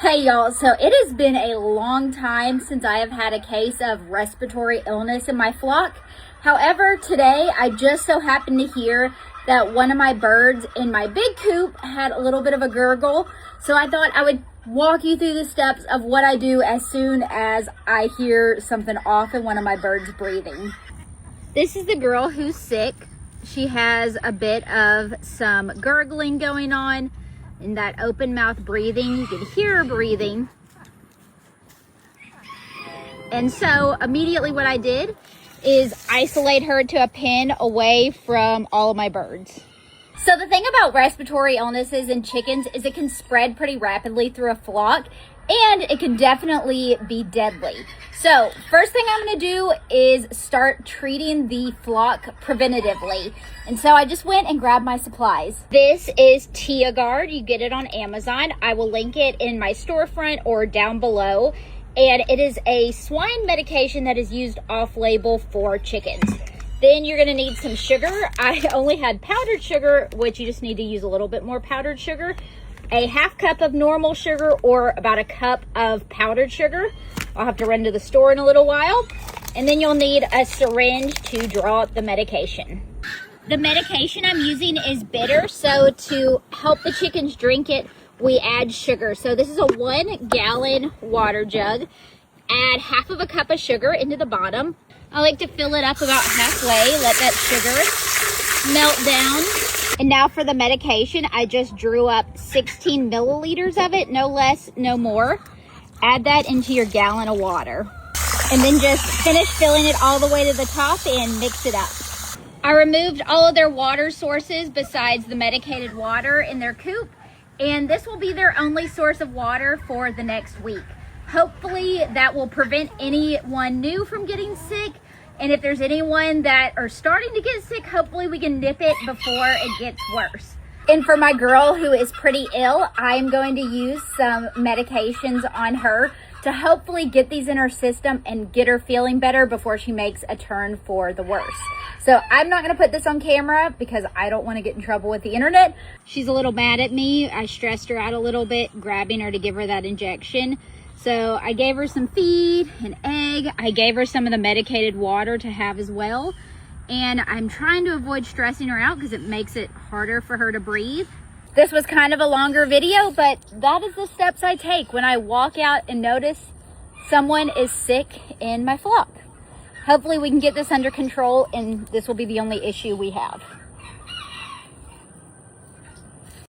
Hey y'all, so it has been a long time since I have had a case of respiratory illness in my flock. However, today I just so happened to hear that one of my birds in my big coop had a little bit of a gurgle. So I thought I would walk you through the steps of what I do as soon as I hear something off in one of my birds breathing. This is the girl who's sick. She has a bit of some gurgling going on. In that open mouth breathing, you can hear her breathing. And so immediately what I did is isolate her to a pen away from all of my birds. So the thing about respiratory illnesses in chickens is it can spread pretty rapidly through a flock, and it can definitely be deadly. So first thing I'm going to do is start treating the flock preventatively. And so I just went and grabbed my supplies. This is TiaGuard. You get it on Amazon. I will link it in my storefront or down below. And it is a swine medication that is used off-label for chickens. Then you're going to need some sugar. I only had powdered sugar, which you just need to use a little bit more powdered sugar. A half cup of normal sugar or about a cup of powdered sugar. I'll have to run to the store in a little while. And then you'll need a syringe to draw up the medication. The medication I'm using is bitter, so to help the chickens drink it, we add sugar. So this is a 1 gallon water jug. Add half of a cup of sugar into the bottom. I like to fill it up about halfway, let that sugar melt down. And now for the medication, I just drew up 16 milliliters of it, no less, no more. Add that into your gallon of water. And then just finish filling it all the way to the top and mix it up. I removed all of their water sources besides the medicated water in their coop. And this will be their only source of water for the next week. Hopefully that will prevent anyone new from getting sick. And if there's anyone that are starting to get sick, hopefully we can nip it before it gets worse. And for my girl who is pretty ill, I'm going to use some medications on her to hopefully get these in her system and get her feeling better before she makes a turn for the worse. So I'm not going to put this on camera because I don't want to get in trouble with the internet. She's a little mad at me. I stressed her out a little bit, grabbing her to give her that injection. So I gave her some feed, an egg. I gave her some of the medicated water to have as well. And I'm trying to avoid stressing her out because it makes it harder for her to breathe. This was kind of a longer video, but that is the steps I take when I walk out and notice someone is sick in my flock. Hopefully we can get this under control and this will be the only issue we have.